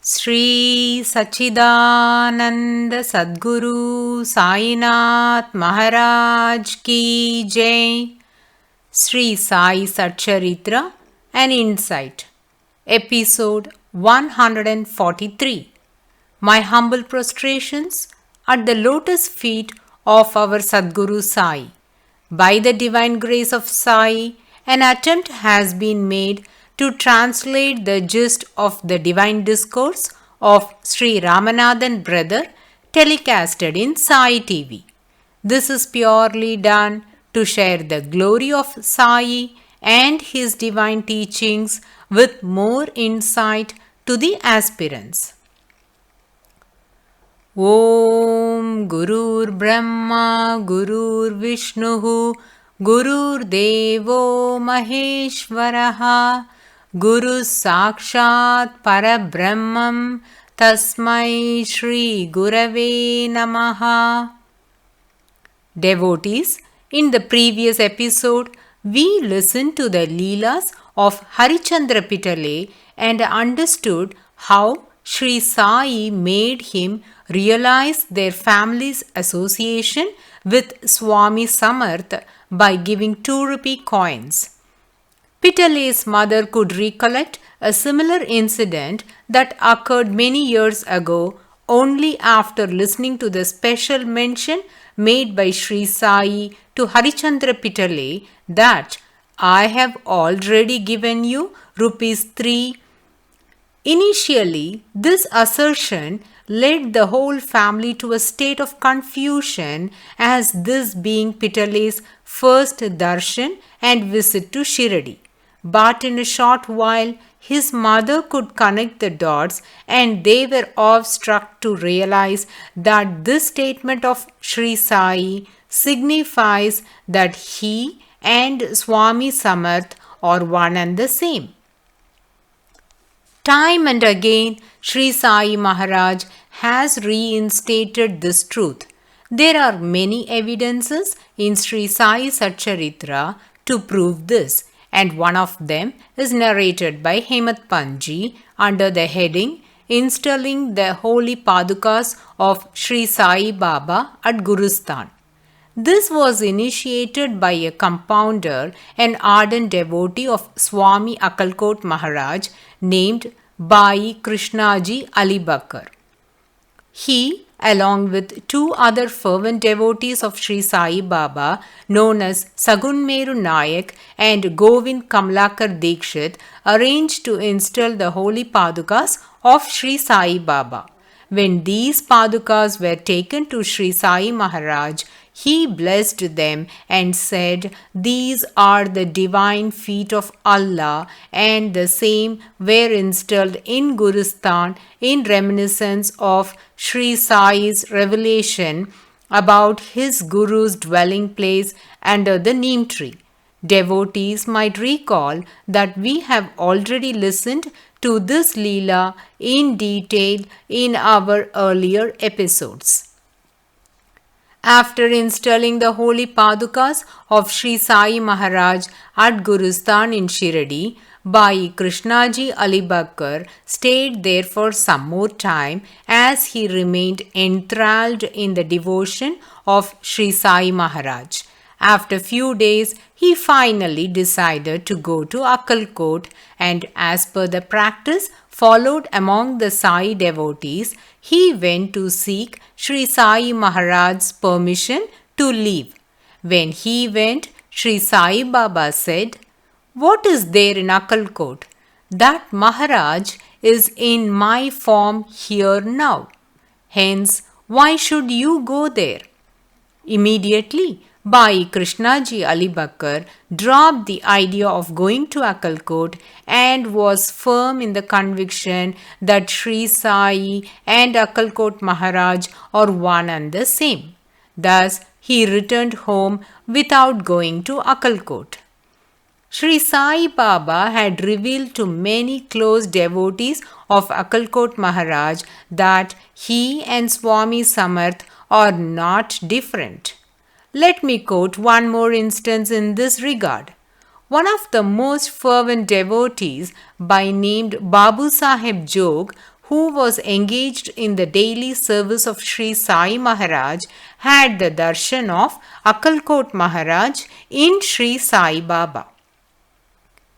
Sri Sachidananda Sadguru Sainath Maharaj Ki Jai. Sri Sai Satcharitra, an Insight. Episode 143. My humble prostrations at the lotus feet of our Sadguru Sai. By the divine grace of Sai, an attempt has been made to translate the gist of the divine discourse of Sri Ramanathan Brother telecasted in Sai TV. This is purely done to share the glory of Sai and his divine teachings with more insight to the aspirants. Om Gurur Brahma Gurur Vishnu Gurur Devo Maheshwaraha Guru Sakshat Parabrahmam Tasmai Shri Gurave Namaha. Devotees, in the previous episode, we listened to the Leelas of Harichandra Pitale and understood how Sri Sai made him realize their family's association with Swami Samarth by giving 2 rupee coins. Pitale's mother could recollect a similar incident that occurred many years ago only after listening to the special mention made by Sri Sai to Harichandra Pitale that I have already given you ₹3. Initially, this assertion led the whole family to a state of confusion, as this being Pitale's first darshan and visit to Shiradi. But in a short while, his mother could connect the dots, and they were awestruck to realize that this statement of Sri Sai signifies that he and Swami Samarth are one and the same. Time and again, Sri Sai Maharaj has reinstated this truth. There are many evidences in Sri Sai Satcharitra to prove this, and one of them is narrated by Hemat Panji under the heading Installing the Holy Padukas of Sri Sai Baba at Gurusthan. This was initiated by a compounder, an ardent devotee of Swami Akalkot Maharaj named Bhai Krishnaji Ali Bakar. He, along with 2 other fervent devotees of Sri Sai Baba known as Sagunmeru Nayak and Govind Kamlakar Dikshit, arranged to install the holy padukas of Sri Sai Baba. When these padukas were taken to Sri Sai Maharaj, he blessed them and said, "These are the divine feet of Allah, and the same were installed in Gurusthan in reminiscence of Sri Sai's revelation about his Guru's dwelling place under the neem tree." Devotees might recall that we have already listened to this Leela in detail in our earlier episodes. After installing the holy padukas of Sri Sai Maharaj at Gurusthan in Shiradi, Bhai Krishnaji Ali Bakar stayed there for some more time, as he remained enthralled in the devotion of Sri Sai Maharaj. After few days, he finally decided to go to Akkalkot, and as per the practice followed among the Sai devotees, he went to seek Sri Sai Maharaj's permission to leave. When he went, Sri Sai Baba said, "What is there in Akkalkot? That Maharaj is in my form here now. Hence, why should you go there?" Immediately, Bhai Krishnaji Ali Bakar dropped the idea of going to Akkalkot and was firm in the conviction that Sri Sai and Akkalkot Maharaj are one and the same. Thus, he returned home without going to Akkalkot. Sri Sai Baba had revealed to many close devotees of Akkalkot Maharaj that he and Swami Samarth are not different. Let me quote one more instance in this regard. One of the most fervent devotees, by named Babu Sahib Jog, who was engaged in the daily service of Sri Sai Maharaj, had the darshan of Akkalkot Maharaj in Sri Sai Baba.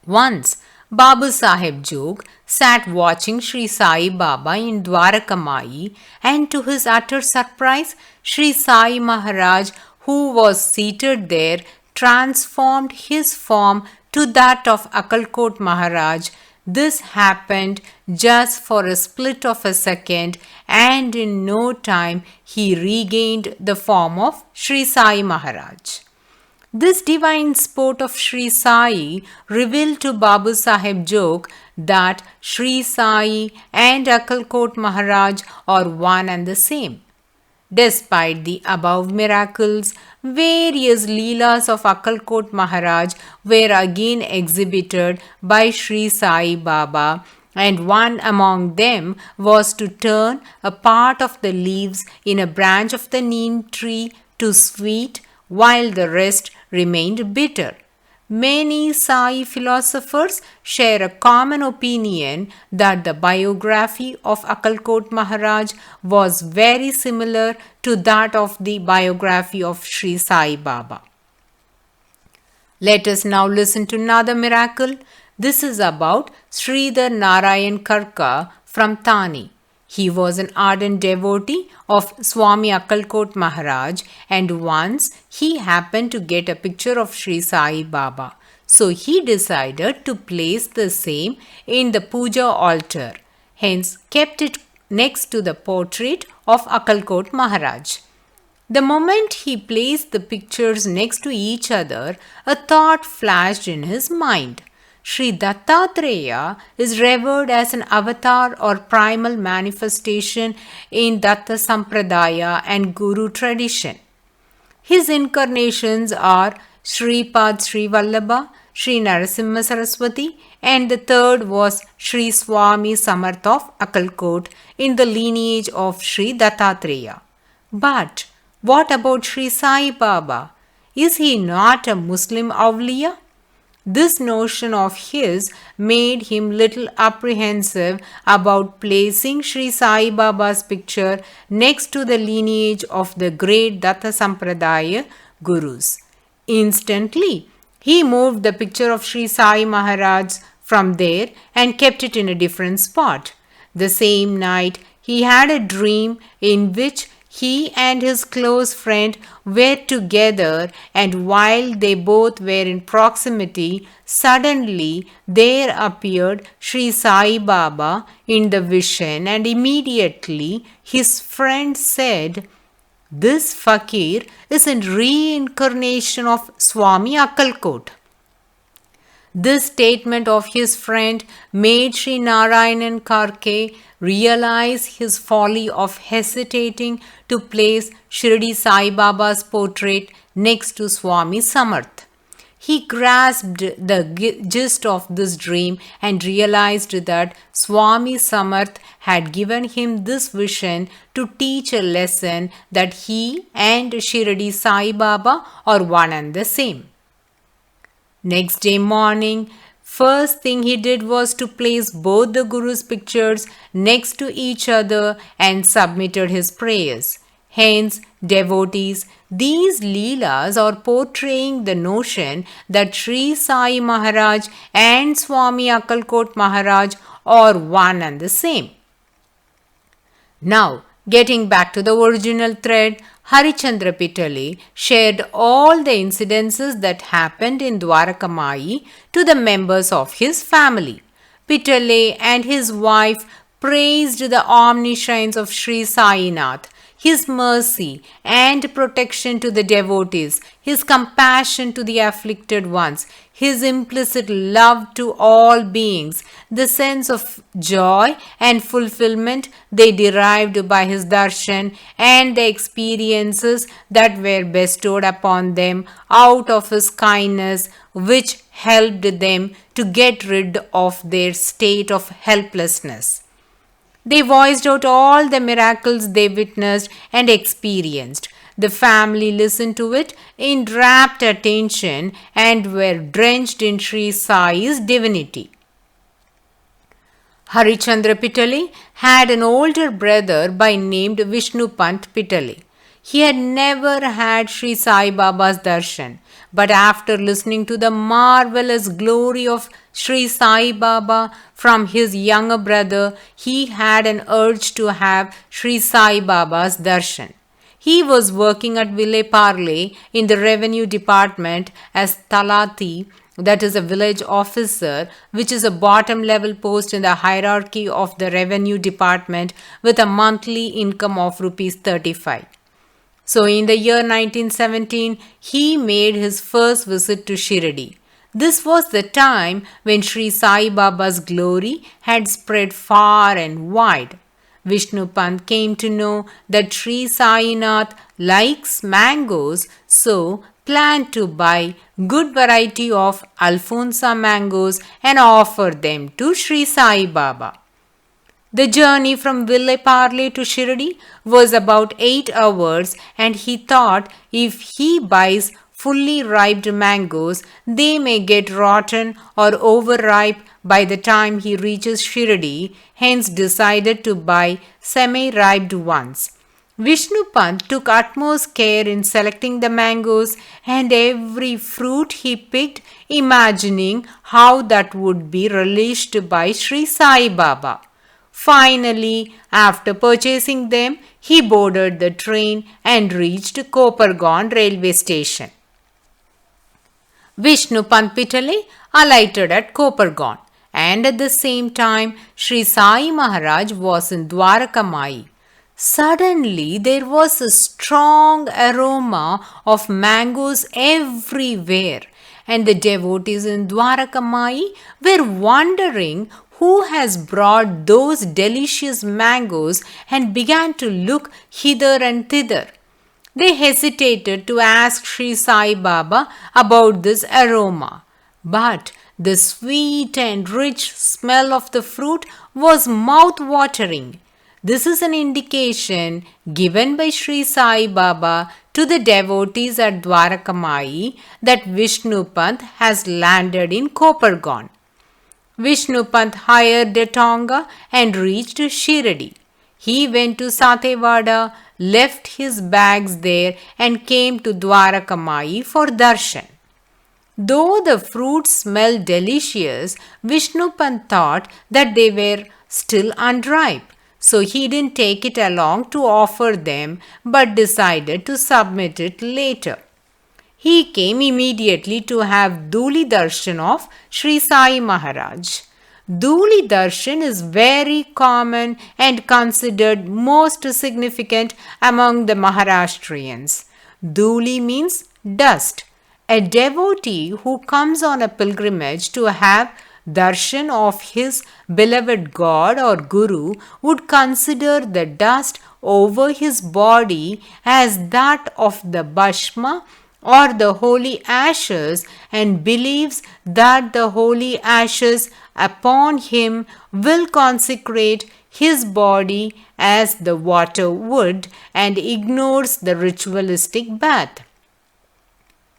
Once, Babu Sahib Jog sat watching Sri Sai Baba in Dwarakamai, and to his utter surprise, Sri Sai Maharaj, who was seated there, transformed his form to that of Akkalkot Maharaj. This happened just for a split of a second, and in no time he regained the form of Sri Sai Maharaj. This divine sport of Sri Sai revealed to Babu Sahib Jog that Sri Sai and Akkalkot Maharaj are one and the same. Despite the above miracles, various Leelas of Akkalkot Maharaj were again exhibited by Sri Sai Baba, and one among them was to turn a part of the leaves in a branch of the neem tree to sweet, while the rest remained bitter. Many Sai philosophers share a common opinion that the biography of Akkalkot Maharaj was very similar to that of the biography of Sri Sai Baba. Let us now listen to another miracle. This is about Sridhar Narayan Karka from Thane. He was an ardent devotee of Swami Akkalkot Maharaj, and once he happened to get a picture of Sri Sai Baba. So he decided to place the same in the puja altar, hence kept it next to the portrait of Akkalkot Maharaj. The moment he placed the pictures next to each other, a thought flashed in his mind. Sri Dattatreya is revered as an avatar or primal manifestation in Datta Sampradaya and Guru tradition. His incarnations are Sripad Sri Vallabha, Sri Narasimha Saraswati, and the third was Sri Swami Samarth of Akkalkot in the lineage of Sri Dattatreya. But what about Sri Sai Baba? Is he not a Muslim awliya? This notion of his made him little apprehensive about placing Sri Sai Baba's picture next to the lineage of the great Datta Sampradaya Gurus. Instantly, he moved the picture of Sri Sai Maharaj from there and kept it in a different spot. The same night, he had a dream in which he and his close friend were together, and while they both were in proximity, suddenly there appeared Sri Sai Baba in the vision, and immediately his friend said, "This fakir is a reincarnation of Swami Akkalkot." This statement of his friend made Sri Narayanan Karke realize his folly of hesitating to place Shirdi Sai Baba's portrait next to Swami Samarth. He grasped the gist of this dream and realized that Swami Samarth had given him this vision to teach a lesson that he and Shirdi Sai Baba are one and the same. Next day morning, first thing he did was to place both the Guru's pictures next to each other and submitted his prayers. Hence, devotees, these Leelas are portraying the notion that Sri Sai Maharaj and Swami Akkalkot Maharaj are one and the same. Now, getting back to the original thread, Harichandra Pitale shared all the incidences that happened in Dwarakamai to the members of his family. Pitale and his wife praised the omniscience of Sri Sainath, his mercy and protection to the devotees, his compassion to the afflicted ones, his implicit love to all beings, the sense of joy and fulfillment they derived by his darshan, and the experiences that were bestowed upon them out of his kindness, which helped them to get rid of their state of helplessness. They voiced out all the miracles they witnessed and experienced. The family listened to it in rapt attention and were drenched in Sri Sai's divinity. Harichandra Pitale had an older brother by named Vishnu Pant Pitale. He had never had Sri Sai Baba's darshan, but after listening to the marvelous glory of Sri Sai Baba from his younger brother, he had an urge to have Sri Sai Baba's darshan. He was working at Ville Parle in the revenue department as Talati, that is a village officer, which is a bottom level post in the hierarchy of the revenue department with a monthly income of rupees 35. So in the year 1917, he made his first visit to Shirdi. This was the time when Sri Sai Baba's glory had spread far and wide. Vishnu Pant came to know that Sri Sai Nath likes mangoes, so planned to buy good variety of Alfonsa mangoes and offer them to Sri Sai Baba. The journey from Ville Parle to Shirdi was about 8 hours, and he thought if he buys fully ripe mangoes, they may get rotten or overripe by the time he reaches Shirdi, hence decided to buy semi-ripe ones. Vishnu Pant took utmost care in selecting the mangoes and every fruit he picked, imagining how that would be relished by Sri Sai Baba. Finally, after purchasing them, he boarded the train and reached Kopargaon railway station. Vishnu Pant Pitale alighted at Kopargaon, and at the same time Sri Sai Maharaj was in Dwarakamai. Suddenly there was a strong aroma of mangoes everywhere, and the devotees in Dwarakamai were wondering who has brought those delicious mangoes and began to look hither and thither. They hesitated to ask Sri Sai Baba about this aroma, but the sweet and rich smell of the fruit was mouth-watering. This is an indication given by Sri Sai Baba to the devotees at Dwarakamai that Vishnu Pant has landed in Kopargaon. Vishnu Pant hired a tonga and reached Shirdi. He went to Satewada, left his bags there and came to Dwarakamai for darshan. Though the fruits smelled delicious, Vishnu Pant thought that they were still unripe. So he didn't take it along to offer them but decided to submit it later. He came immediately to have Duli Darshan of Sri Sai Maharaj. Duli Darshan is very common and considered most significant among the Maharashtrians. Duli means dust. A devotee who comes on a pilgrimage to have darshan of his beloved God or Guru would consider the dust over his body as that of the bhashma or the holy ashes and believes that the holy ashes upon him will consecrate his body as the water would and ignores the ritualistic bath.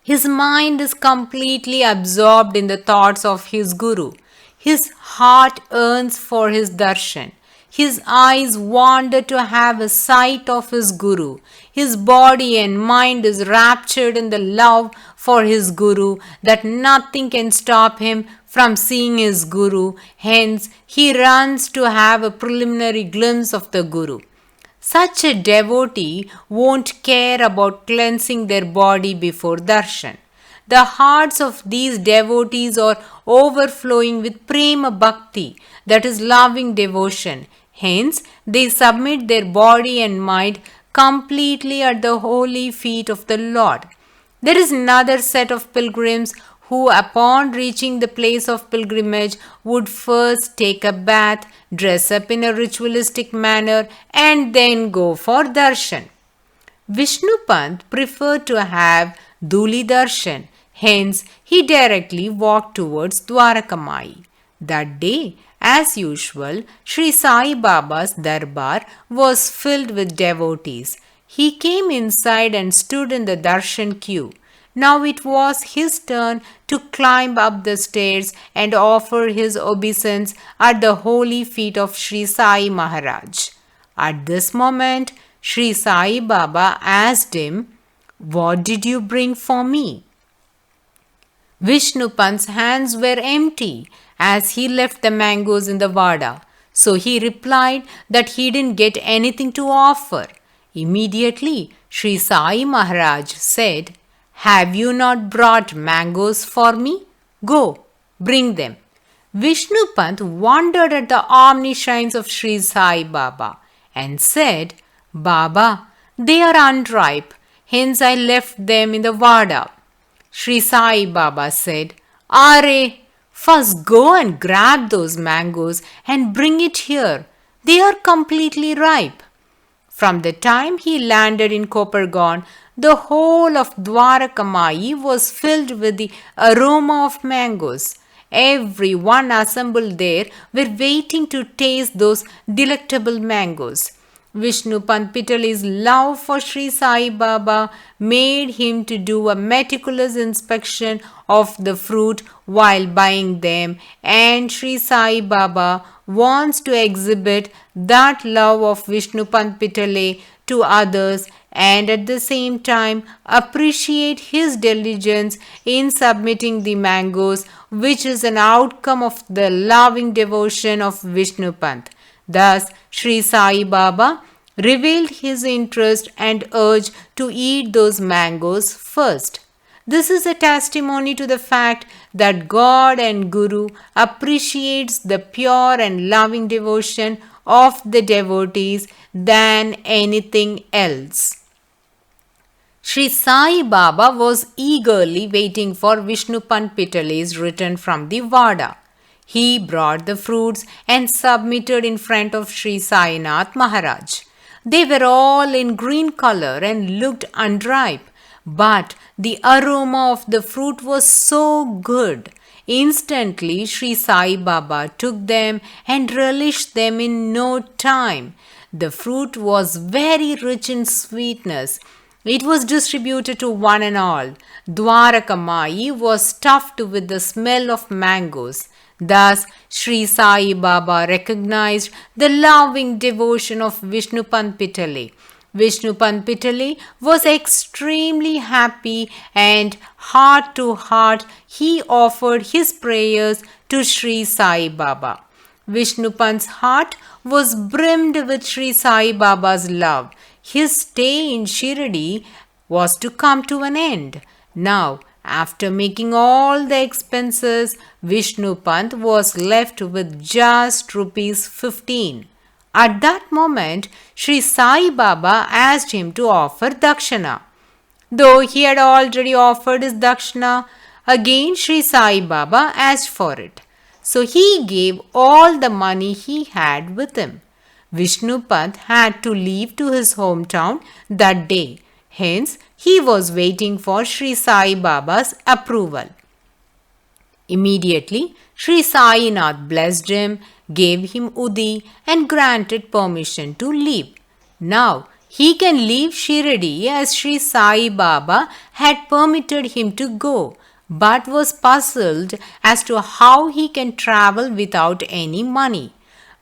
His mind is completely absorbed in the thoughts of his Guru. His heart yearns for his darshan. His eyes wander to have a sight of his Guru. His body and mind is raptured in the love for his Guru that nothing can stop him from seeing his Guru. Hence, he runs to have a preliminary glimpse of the Guru. Such a devotee won't care about cleansing their body before darshan. The hearts of these devotees are overflowing with prema bhakti, that is loving devotion. Hence, they submit their body and mind completely at the holy feet of the Lord. There is another set of pilgrims who, upon reaching the place of pilgrimage, would first take a bath, dress up in a ritualistic manner, and then go for darshan. Vishnu Pant preferred to have Duli Darshan. Hence, he directly walked towards Dwarakamai. That day, as usual, Sri Sai Baba's darbar was filled with devotees. He came inside and stood in the darshan queue. Now it was his turn to climb up the stairs and offer his obeisance at the holy feet of Sri Sai Maharaj. At this moment, Sri Sai Baba asked him, "What did you bring for me?" Vishnupant's hands were empty as he left the mangoes in the vada. So he replied that he didn't get anything to offer. Immediately, Sri Sai Maharaj said, "Have you not brought mangoes for me? Go, bring them." Vishnupant wondered at the omniscience of Sri Sai Baba and said, "Baba, they are unripe, hence I left them in the vada." Sri Sai Baba said, "Are, first go and grab those mangoes and bring it here. They are completely ripe." From the time he landed in Kopargaon, the whole of Dwarakamai was filled with the aroma of mangoes. Everyone assembled there were waiting to taste those delectable mangoes. Vishnupant Pitale's love for Sri Sai Baba made him to do a meticulous inspection of the fruit while buying them, and Sri Sai Baba wants to exhibit that love of Vishnupant Pitale to others and at the same time appreciate his diligence in submitting the mangoes, which is an outcome of the loving devotion of Vishnupant. Thus, Sri Sai Baba revealed his interest and urge to eat those mangoes first. This is a testimony to the fact that God and Guru appreciates the pure and loving devotion of the devotees than anything else. Sri Sai Baba was eagerly waiting for Vishnupant Pitale's return from the Vada. He brought the fruits and submitted in front of Sri Sainath Maharaj. They were all in green color and looked unripe, but the aroma of the fruit was so good. Instantly, Sri Sai Baba took them and relished them in no time. The fruit was very rich in sweetness. It was distributed to one and all. Dwarakamai was stuffed with the smell of mangoes. Thus, Sri Sai Baba recognized the loving devotion of Vishnupant Pitale. Vishnupant Pitale was extremely happy, and heart to heart he offered his prayers to Sri Sai Baba. Vishnupant's heart was brimmed with Sri Sai Baba's love. His stay in Shirdi was to come to an end. Now, after making all the expenses, Vishnupant was left with just rupees 15. At that moment, Sri Sai Baba asked him to offer dakshana. Though he had already offered his dakshana, again Sri Sai Baba asked for it. So he gave all the money he had with him. Vishnupant had to leave to his hometown that day. Hence, he was waiting for Sri Sai Baba's approval. Immediately, Sri Sainath blessed him, gave him Udi, and granted permission to leave. Now, he can leave Shirdi as Sri Sai Baba had permitted him to go, but was puzzled as to how he can travel without any money.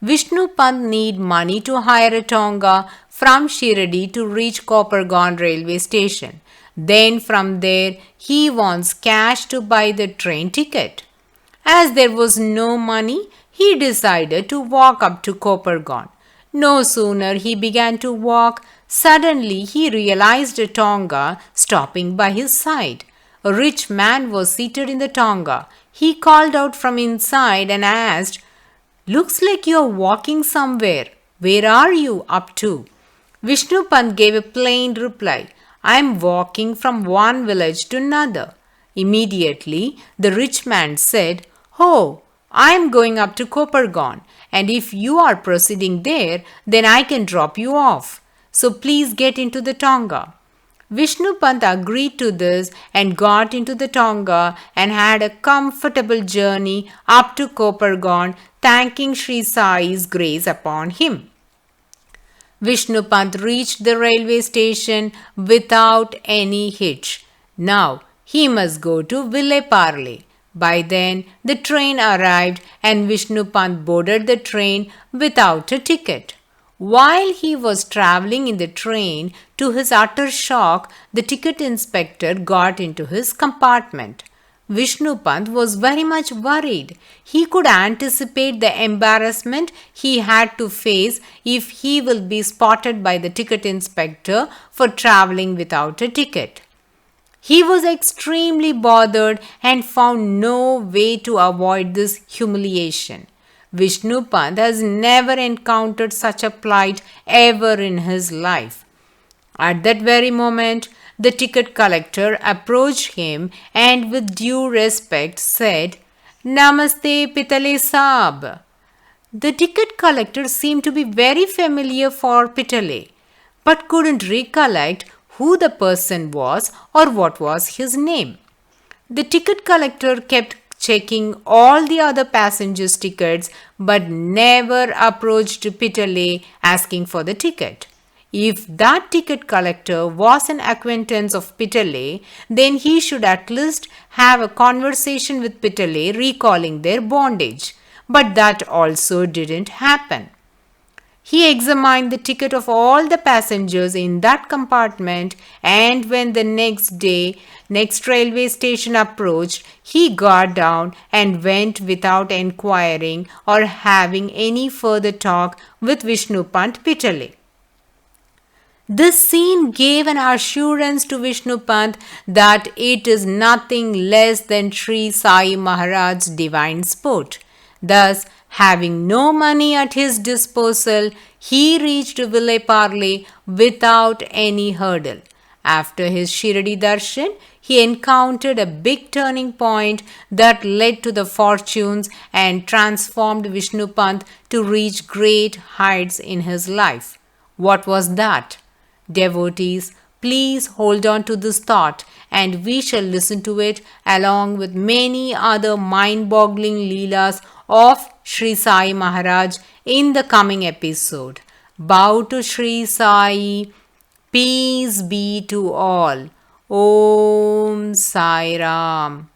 Vishnupant need money to hire a tonga from Shirdi to reach Kopargaon railway station. Then from there, he wants cash to buy the train ticket. As there was no money, he decided to walk up to Kopargaon. No sooner he began to walk, suddenly he realized a tonga stopping by his side. A rich man was seated in the tonga. He called out from inside and asked, "Looks like you're walking somewhere. Where are you up to?" Vishnupant gave a plain reply, "I am walking from one village to another." Immediately, the rich man said, "Oh, I am going up to Kopargaon, and if you are proceeding there, then I can drop you off. So please get into the tonga." Vishnupant agreed to this and got into the tonga and had a comfortable journey up to Kopargaon, thanking Sri Sai's grace upon him. Vishnupant reached the railway station without any hitch. Now, He must go to Ville-Parle. By then, the train arrived and Vishnu Pant boarded the train without a ticket. While he was traveling in the train, to his utter shock, the ticket inspector got into his compartment. Vishnu Pant was very much worried. He could anticipate the embarrassment he had to face if he will be spotted by the ticket inspector for traveling without a ticket. He was extremely bothered and found no way to avoid this humiliation. Vishnu Pant has never encountered such a plight ever in his life. At that very moment, the ticket collector approached him and with due respect said, "Namaste Pitale Saab." The ticket collector seemed to be very familiar for Pitale, but couldn't recollect who the person was or what was his name. The ticket collector kept checking all the other passengers' tickets but never approached Pitale asking for the ticket. If that ticket collector was an acquaintance of Pitale, then he should at least have a conversation with Pitale recalling their bondage. But that also didn't happen. He examined the ticket of all the passengers in that compartment, and when the next railway station approached, he got down and went without enquiring or having any further talk with Vishnu Pant Pitale. This scene gave an assurance to Vishnu Pant that it is nothing less than Sri Sai Maharaj's divine sport. Thus, having no money at his disposal, he reached Ville-Parle without any hurdle. After his Shirdi darshan, he encountered a big turning point that led to the fortunes and transformed Vishnu Pant to reach great heights in his life. What was that? Devotees, please hold on to this thought and we shall listen to it along with many other mind-boggling leelas of Sri Sai Maharaj in the coming episode. Bow to Sri Sai. Peace be to all. Om Sai Ram.